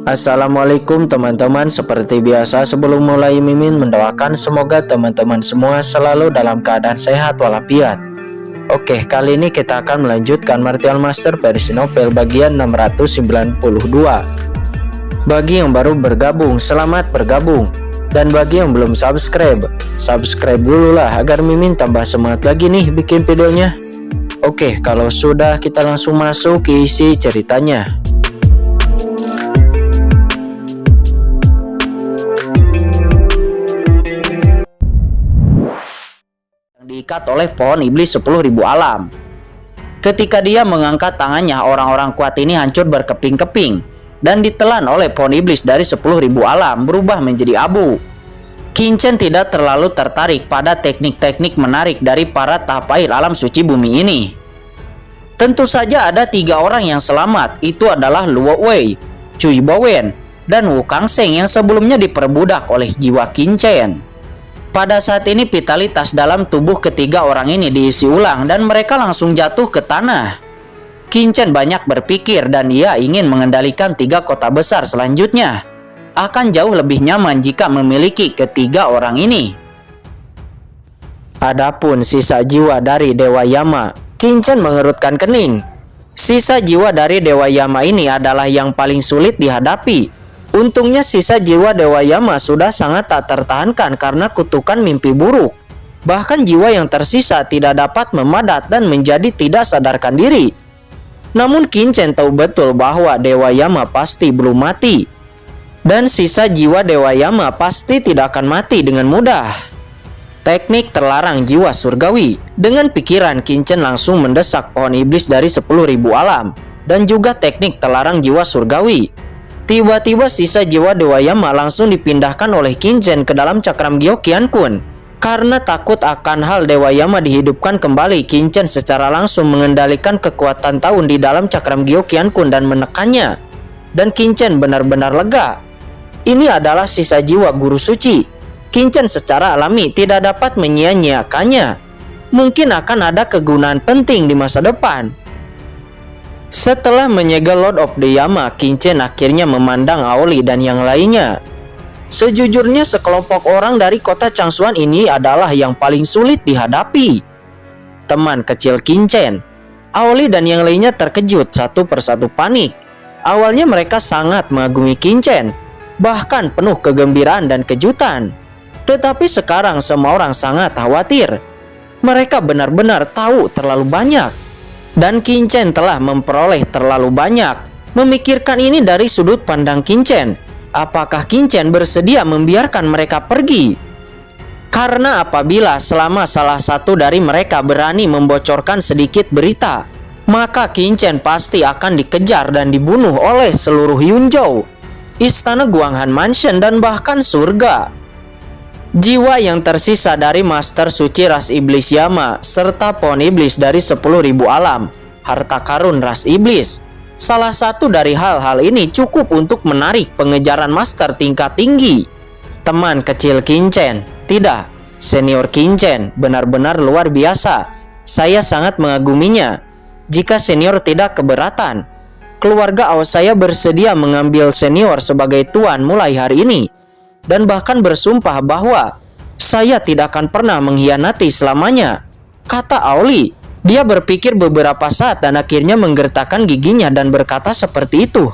Assalamualaikum teman-teman. Seperti biasa sebelum mulai Mimin mendoakan semoga teman-teman semua selalu dalam keadaan sehat walafiat. Oke, kali ini kita akan melanjutkan Martial Master versi novel bagian 692. Bagi yang baru bergabung, selamat bergabung. Dan bagi yang belum subscribe dulu lah agar Mimin tambah semangat lagi nih bikin videonya. Oke, kalau sudah kita langsung masuk ke isi ceritanya. Diikat oleh pohon iblis 10.000 alam. Ketika dia mengangkat tangannya, orang-orang kuat ini hancur berkeping-keping dan ditelan oleh pohon iblis dari 10.000 alam berubah menjadi abu. Qin Chen tidak terlalu tertarik pada teknik-teknik menarik dari para tahapair alam suci bumi ini. Tentu saja ada 3 orang yang selamat, itu adalah Luo Wei, Cui Bowen, dan Wu Kangsheng yang sebelumnya diperbudak oleh jiwa Qin Chen. Pada saat ini vitalitas dalam tubuh ketiga orang ini diisi ulang dan mereka langsung jatuh ke tanah. Qin Chen banyak berpikir dan ia ingin mengendalikan 3 kota besar selanjutnya. Akan jauh lebih nyaman jika memiliki ketiga orang ini. Adapun sisa jiwa dari Dewa Yama, Qin Chen mengerutkan kening. Sisa jiwa dari Dewa Yama ini adalah yang paling sulit dihadapi. Untungnya sisa jiwa Dewa Yama sudah sangat tak tertahankan karena kutukan mimpi buruk. Bahkan jiwa yang tersisa tidak dapat memadat dan menjadi tidak sadarkan diri. Namun Qin Chen tahu betul bahwa Dewa Yama pasti belum mati. Dan sisa jiwa Dewa Yama pasti tidak akan mati dengan mudah. Teknik terlarang jiwa surgawi. Dengan pikiran Qin Chen langsung mendesak pohon iblis dari 10.000 alam. Dan juga teknik terlarang jiwa surgawi. Tiba-tiba sisa jiwa Dewa Yama langsung dipindahkan oleh Qin Chen ke dalam cakram Gyokian Kun. Karena takut akan hal Dewa Yama dihidupkan kembali, Qin Chen secara langsung mengendalikan kekuatan tahun di dalam cakram Gyokian Kun dan menekannya. Dan Qin Chen benar-benar lega. Ini adalah sisa jiwa guru suci. Qin Chen secara alami tidak dapat menyia-nyiakannya. Mungkin akan ada kegunaan penting di masa depan. Setelah menyegel Lord of the Yama, Qin Chen akhirnya memandang Aoli dan yang lainnya. Sejujurnya sekelompok orang dari kota Changsuan ini adalah yang paling sulit dihadapi. Teman kecil Qin Chen, Aoli dan yang lainnya terkejut satu persatu panik. Awalnya mereka sangat mengagumi Qin Chen, bahkan penuh kegembiraan dan kejutan. Tetapi sekarang semua orang sangat khawatir. Mereka benar-benar tahu terlalu banyak. Dan Qin Chen telah memperoleh terlalu banyak. Memikirkan ini dari sudut pandang Qin Chen, apakah Qin Chen bersedia membiarkan mereka pergi? Karena apabila selama salah satu dari mereka berani membocorkan sedikit berita, maka Qin Chen pasti akan dikejar dan dibunuh oleh seluruh Yunzhou, Istana Guanghan Mansion dan bahkan surga. Jiwa yang tersisa dari Master Suci Ras Iblis Yama serta pohon iblis dari 10.000 alam, harta karun ras iblis. Salah satu dari hal-hal ini cukup untuk menarik pengejaran master tingkat tinggi. Teman kecil Qin Chen, tidak, senior Qin Chen benar-benar luar biasa. Saya sangat mengaguminya. Jika senior tidak keberatan, keluarga awal saya bersedia mengambil senior sebagai tuan mulai hari ini. Dan bahkan bersumpah bahwa saya tidak akan pernah mengkhianati selamanya, kata Aoli. Dia berpikir beberapa saat dan akhirnya menggertakkan giginya dan berkata seperti itu.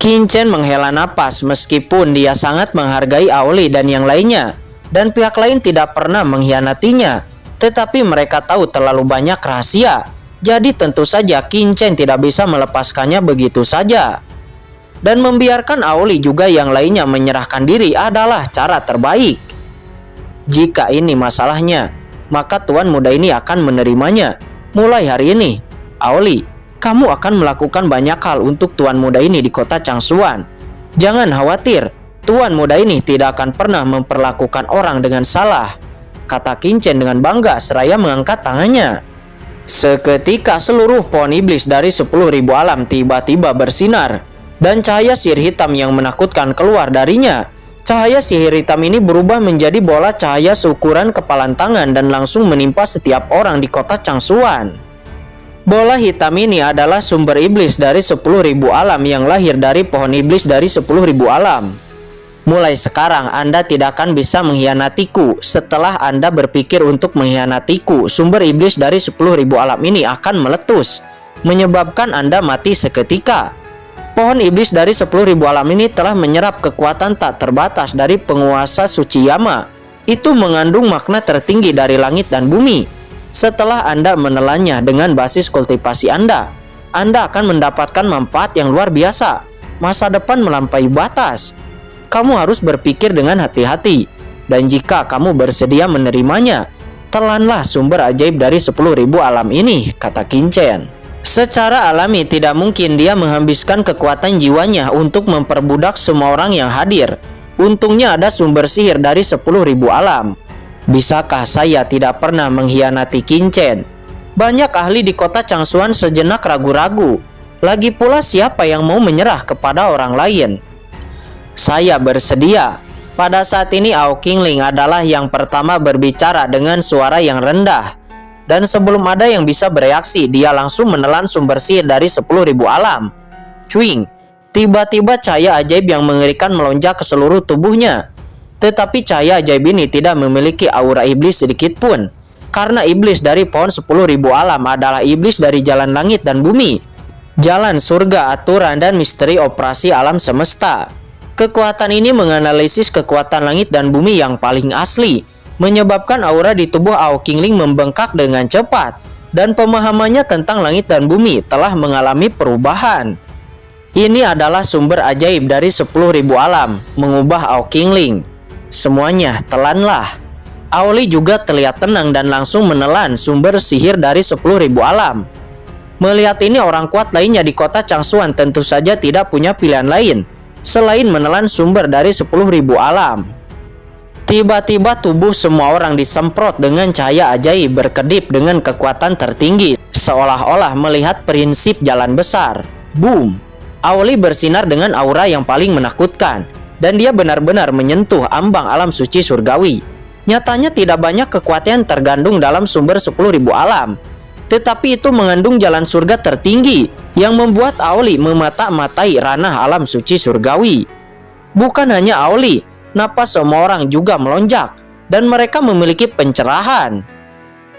Qin Chen menghela napas meskipun dia sangat menghargai Aoli dan yang lainnya, dan pihak lain tidak pernah mengkhianatinya, tetapi mereka tahu terlalu banyak rahasia. Jadi tentu saja Qin Chen tidak bisa melepaskannya begitu saja. Dan membiarkan Aoli juga yang lainnya menyerahkan diri adalah cara terbaik. Jika ini masalahnya, maka tuan muda ini akan menerimanya. Mulai hari ini, Aoli, kamu akan melakukan banyak hal untuk tuan muda ini di kota Changsuan. Jangan khawatir, tuan muda ini tidak akan pernah memperlakukan orang dengan salah, kata Qin Chen dengan bangga seraya mengangkat tangannya. Seketika seluruh pohon iblis dari 10.000 alam tiba-tiba bersinar. Dan cahaya sihir hitam yang menakutkan keluar darinya. Cahaya sihir hitam ini berubah menjadi bola cahaya seukuran kepalan tangan dan langsung menimpa setiap orang di kota Changsuan. Bola hitam ini adalah sumber iblis dari 10.000 alam yang lahir dari pohon iblis dari 10.000 alam. Mulai sekarang Anda tidak akan bisa mengkhianatiku. Setelah Anda berpikir untuk mengkhianatiku, sumber iblis dari 10.000 alam ini akan meletus, menyebabkan Anda mati seketika. Pohon iblis dari 10.000 alam ini telah menyerap kekuatan tak terbatas dari penguasa suci Yama. Itu mengandung makna tertinggi dari langit dan bumi. Setelah Anda menelannya dengan basis kultivasi Anda akan mendapatkan manfaat yang luar biasa. Masa depan melampaui batas. Kamu harus berpikir dengan hati-hati. Dan jika kamu bersedia menerimanya, telanlah sumber ajaib dari 10.000 alam ini, kata Qin. Secara alami tidak mungkin dia menghabiskan kekuatan jiwanya untuk memperbudak semua orang yang hadir. Untungnya ada sumber sihir dari 10.000 alam. Bisakah saya tidak pernah mengkhianati Qin? Banyak ahli di kota Changsuan sejenak ragu-ragu. Lagi pula siapa yang mau menyerah kepada orang lain? Saya bersedia. Pada saat ini Ao Qingling adalah yang pertama berbicara dengan suara yang rendah. Dan sebelum ada yang bisa bereaksi, dia langsung menelan sumber sihir dari 10.000 alam. Cuing, tiba-tiba cahaya ajaib yang mengerikan melonjak ke seluruh tubuhnya. Tetapi cahaya ajaib ini tidak memiliki aura iblis sedikit pun. Karena iblis dari pohon 10.000 alam adalah iblis dari jalan langit dan bumi. Jalan surga, aturan, dan misteri operasi alam semesta. Kekuatan ini menganalisis kekuatan langit dan bumi yang paling asli, menyebabkan aura di tubuh Ao Qingling membengkak dengan cepat. Dan pemahamannya tentang langit dan bumi telah mengalami perubahan. Ini adalah sumber ajaib dari 10.000 alam, mengubah Ao Qingling. Semuanya telanlah. Aoli juga terlihat tenang dan langsung menelan sumber sihir dari 10.000 alam. Melihat ini, orang kuat lainnya di kota Changsuan tentu saja tidak punya pilihan lain selain menelan sumber dari 10.000 alam. Tiba-tiba tubuh semua orang disemprot dengan cahaya ajaib berkedip dengan kekuatan tertinggi, seolah-olah melihat prinsip jalan besar. Boom! Aoli bersinar dengan aura yang paling menakutkan. Dan dia benar-benar menyentuh ambang alam suci surgawi. Nyatanya tidak banyak kekuatan tergandung dalam sumber 10.000 alam. Tetapi itu mengandung jalan surga tertinggi yang membuat Aoli memata-matai ranah alam suci surgawi. Bukan hanya Aoli, napas semua orang juga melonjak. Dan mereka memiliki pencerahan.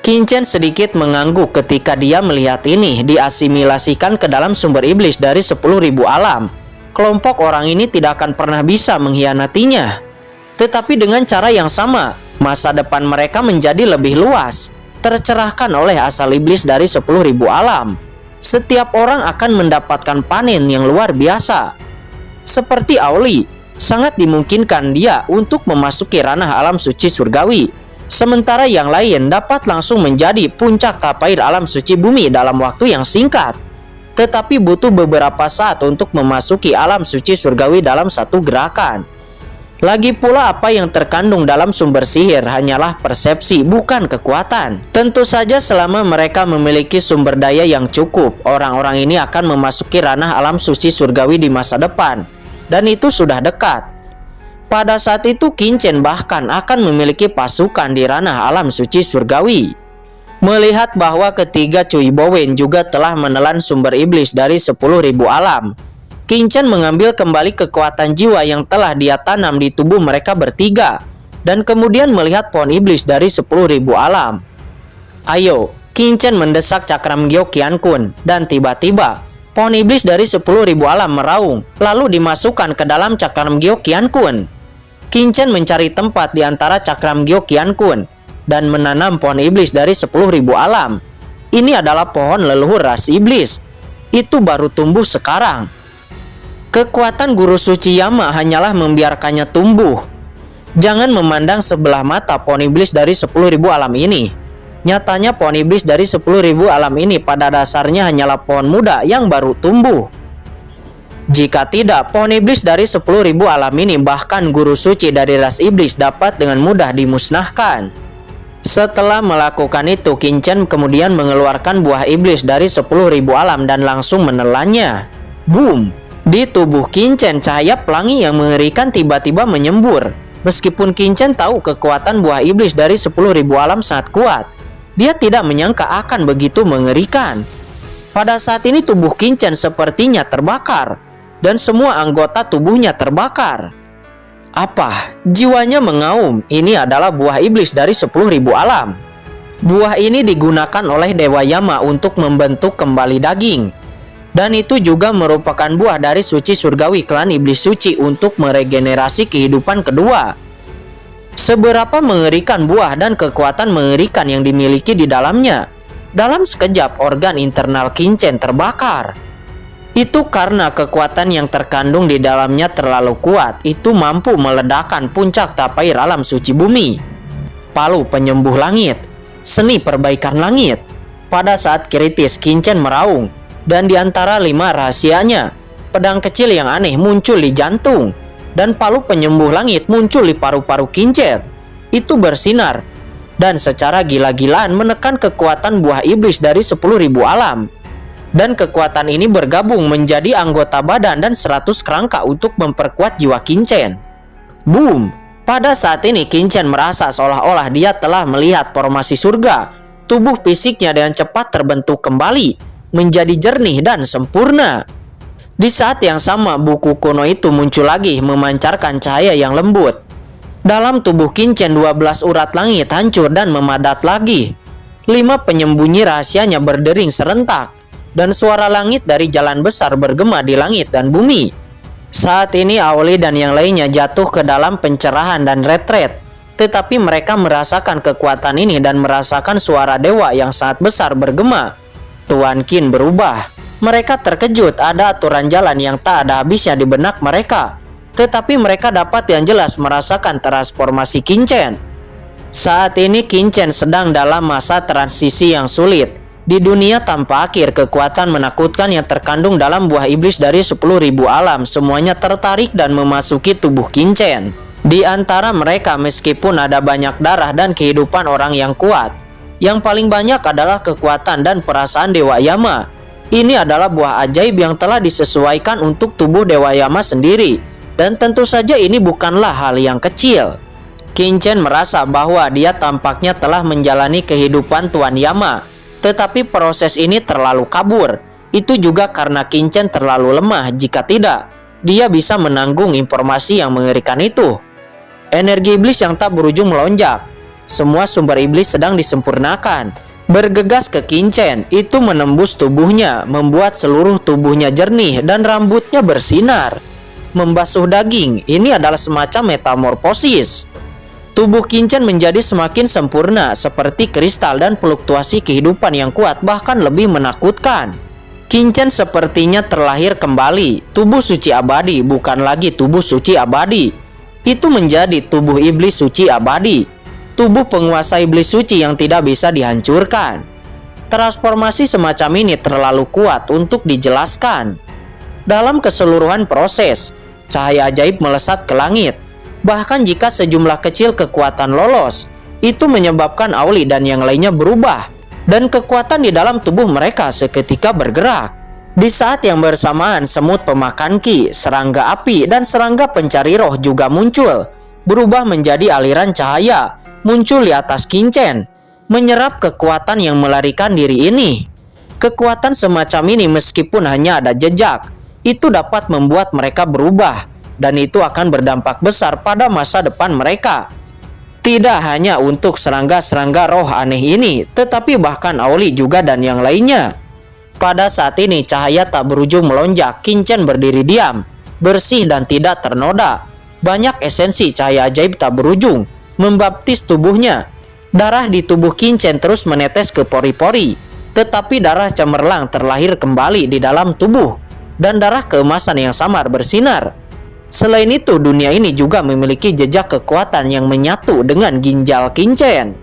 Qin sedikit mengangguk ketika dia melihat ini diasimilasikan ke dalam sumber iblis dari 10.000 alam. Kelompok orang ini tidak akan pernah bisa mengkhianatinya. Tetapi dengan cara yang sama, masa depan mereka menjadi lebih luas, tercerahkan oleh asal iblis dari 10.000 alam. Setiap orang akan mendapatkan panen yang luar biasa. Seperti Aoli, sangat dimungkinkan dia untuk memasuki ranah alam suci surgawi. Sementara yang lain dapat langsung menjadi puncak tapair alam suci bumi dalam waktu yang singkat. Tetapi butuh beberapa saat untuk memasuki alam suci surgawi dalam satu gerakan. Lagi pula apa yang terkandung dalam sumber sihir hanyalah persepsi, bukan kekuatan. Tentu saja selama mereka memiliki sumber daya yang cukup, orang-orang ini akan memasuki ranah alam suci surgawi di masa depan. Dan itu sudah dekat. Pada saat itu Qin bahkan akan memiliki pasukan di ranah alam suci surgawi. Melihat bahwa ketiga Cui Bowen juga telah menelan sumber iblis dari 10.000 alam, Qin mengambil kembali kekuatan jiwa yang telah dia tanam di tubuh mereka bertiga, dan kemudian melihat pohon iblis dari 10.000 alam. Ayo, Qin mendesak cakram Gyo Qiankun, dan tiba-tiba pohon iblis dari 10.000 alam meraung, lalu dimasukkan ke dalam cakram Gyo Qiankun. Qin mencari tempat di antara cakram Gyo Qiankun dan menanam pohon iblis dari 10.000 alam. Ini adalah pohon leluhur ras iblis. Itu baru tumbuh sekarang. Kekuatan guru suci Yama hanyalah membiarkannya tumbuh. Jangan memandang sebelah mata pohon iblis dari 10.000 alam ini. Nyatanya pohon iblis dari 10.000 alam ini pada dasarnya hanyalah pohon muda yang baru tumbuh. Jika tidak, pohon iblis dari 10.000 alam ini bahkan guru suci dari ras iblis dapat dengan mudah dimusnahkan. Setelah melakukan itu, Qin kemudian mengeluarkan buah iblis dari 10.000 alam dan langsung menelannya. Boom! Di tubuh Qin, cahaya pelangi yang mengerikan tiba-tiba menyembur. Meskipun Qin tahu kekuatan buah iblis dari 10.000 alam sangat kuat, dia tidak menyangka akan begitu mengerikan. Pada saat ini tubuh Qingchen sepertinya terbakar, dan semua anggota tubuhnya terbakar. Apa? Jiwanya mengaum, ini adalah buah iblis dari 10.000 alam. Buah ini digunakan oleh Dewa Yama untuk membentuk kembali daging. Dan itu juga merupakan buah dari suci surgawi klan iblis suci untuk meregenerasi kehidupan kedua. Seberapa mengerikan buah dan kekuatan mengerikan yang dimiliki di dalamnya. Dalam sekejap organ internal Qingchen terbakar. Itu karena kekuatan yang terkandung di dalamnya terlalu kuat. Itu mampu meledakkan puncak tapair alam suci bumi. Palu penyembuh langit, seni perbaikan langit. Pada saat kritis Qingchen meraung. Dan di antara 5 rahasianya, pedang kecil yang aneh muncul di jantung. Dan palu penyembuh langit muncul di paru-paru Qingchen. Itu bersinar dan secara gila-gilaan menekan kekuatan buah iblis dari 10.000 alam. Dan kekuatan ini bergabung menjadi anggota badan dan 100 kerangka untuk memperkuat jiwa Qingchen. Boom! Pada saat ini Qingchen merasa seolah-olah dia telah melihat formasi surga. Tubuh fisiknya dengan cepat terbentuk kembali, menjadi jernih dan sempurna. Di saat yang sama buku kuno itu muncul lagi memancarkan cahaya yang lembut. Dalam tubuh Qingchen 12 urat langit hancur dan memadat lagi. 5 penyembunyi rahasianya berdering serentak. Dan suara langit dari jalan besar bergema di langit dan bumi. Saat ini Auli dan yang lainnya jatuh ke dalam pencerahan dan retret. Tetapi mereka merasakan kekuatan ini dan merasakan suara dewa yang sangat besar bergema. Tuan Qin berubah. Mereka terkejut ada aturan jalan yang tak ada habisnya di benak mereka. Tetapi mereka dapat yang jelas merasakan transformasi Qingchen. Saat ini Qingchen sedang dalam masa transisi yang sulit. Di dunia tanpa akhir, kekuatan menakutkan yang terkandung dalam buah iblis dari 10.000 alam semuanya tertarik dan memasuki tubuh Qingchen. Di antara mereka meskipun ada banyak darah dan kehidupan orang yang kuat, yang paling banyak adalah kekuatan dan perasaan Dewa Yama. Ini adalah buah ajaib yang telah disesuaikan untuk tubuh Dewa Yama sendiri. Dan tentu saja ini bukanlah hal yang kecil. Qingchen merasa bahwa dia tampaknya telah menjalani kehidupan Tuan Yama. Tetapi proses ini terlalu kabur. Itu juga karena Qingchen terlalu lemah. Jika tidak, dia bisa menanggung informasi yang mengerikan itu. Energi iblis yang tak berujung melonjak. Semua sumber iblis sedang disempurnakan. Bergegas ke Qingchen, itu menembus tubuhnya, membuat seluruh tubuhnya jernih dan rambutnya bersinar. Membasuh daging, ini adalah semacam metamorfosis. Tubuh Qingchen menjadi semakin sempurna, seperti kristal dan fluktuasi kehidupan yang kuat bahkan lebih menakutkan. Qingchen sepertinya terlahir kembali. Tubuh suci abadi bukan lagi tubuh suci abadi. Itu menjadi tubuh iblis suci abadi. Tubuh penguasa iblis suci yang tidak bisa dihancurkan. Transformasi semacam ini terlalu kuat untuk dijelaskan. Dalam keseluruhan proses, cahaya ajaib melesat ke langit. Bahkan jika sejumlah kecil kekuatan lolos, itu menyebabkan Auli dan yang lainnya berubah. Dan kekuatan di dalam tubuh mereka seketika bergerak. Di saat yang bersamaan, semut pemakan ki, serangga api, dan serangga pencari roh juga muncul. Berubah menjadi aliran cahaya, muncul di atas Qingchen, menyerap kekuatan yang melarikan diri ini. Kekuatan semacam ini meskipun hanya ada jejak, itu dapat membuat mereka berubah, dan itu akan berdampak besar pada masa depan mereka. Tidak hanya untuk serangga-serangga roh aneh ini, tetapi bahkan Auli juga dan yang lainnya. Pada saat ini cahaya tak berujung melonjak. Qingchen berdiri diam, bersih dan tidak ternoda. Banyak esensi cahaya ajaib tak berujung membaptis tubuhnya. Darah di tubuh Qingchen terus menetes ke pori-pori, tetapi darah cemerlang terlahir kembali di dalam tubuh, dan darah keemasan yang samar bersinar. Selain itu, dunia ini juga memiliki jejak kekuatan yang menyatu dengan ginjal Qingchen.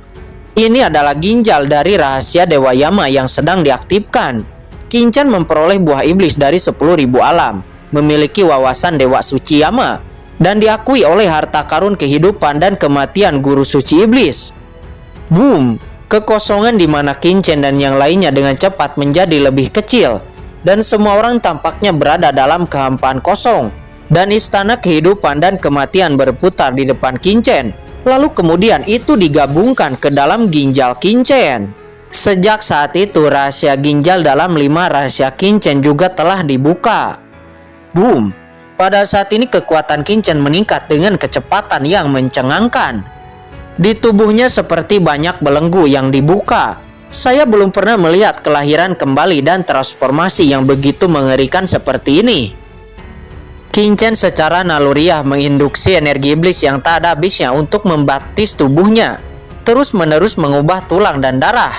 Ini adalah ginjal dari rahasia Dewa Yama yang sedang diaktifkan. Qingchen memperoleh buah iblis dari 10.000 alam, memiliki wawasan Dewa Suci Yama, dan diakui oleh harta karun kehidupan dan kematian Guru Suci Iblis. Boom! Kekosongan di mana Qingchen dan yang lainnya dengan cepat menjadi lebih kecil, dan semua orang tampaknya berada dalam kehampaan kosong. Dan istana kehidupan dan kematian berputar di depan Qingchen. Lalu kemudian itu digabungkan ke dalam ginjal Qingchen. Sejak saat itu, rahasia ginjal dalam 5 rahasia Qin-Chen juga telah dibuka. Boom! Pada saat ini kekuatan Qin-Chen meningkat dengan kecepatan yang mencengangkan. Di tubuhnya seperti banyak belenggu yang dibuka. Saya belum pernah melihat kelahiran kembali dan transformasi yang begitu mengerikan seperti ini. Qin-Chen secara naluriah menginduksi energi iblis yang tak ada habisnya untuk membaptis tubuhnya, terus-menerus mengubah tulang dan darah.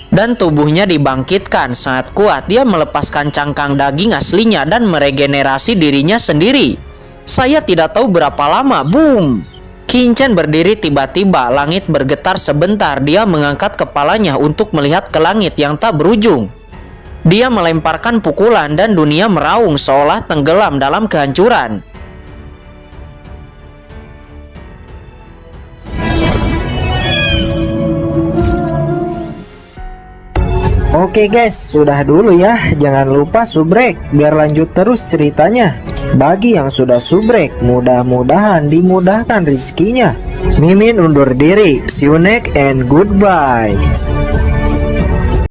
Dan tubuhnya dibangkitkan sangat kuat. Dia melepaskan cangkang daging aslinya dan meregenerasi dirinya sendiri. Saya tidak tahu berapa lama. Boom! Qin-Chen berdiri tiba-tiba. Langit bergetar sebentar. Dia mengangkat kepalanya untuk melihat ke langit yang tak berujung. Dia melemparkan pukulan dan dunia meraung seolah tenggelam dalam kehancuran. Oke guys, sudah dulu ya. Jangan lupa subrek biar lanjut terus ceritanya. Bagi yang sudah subrek, mudah-mudahan dimudahkan rezekinya. Mimin undur diri. See you next and goodbye.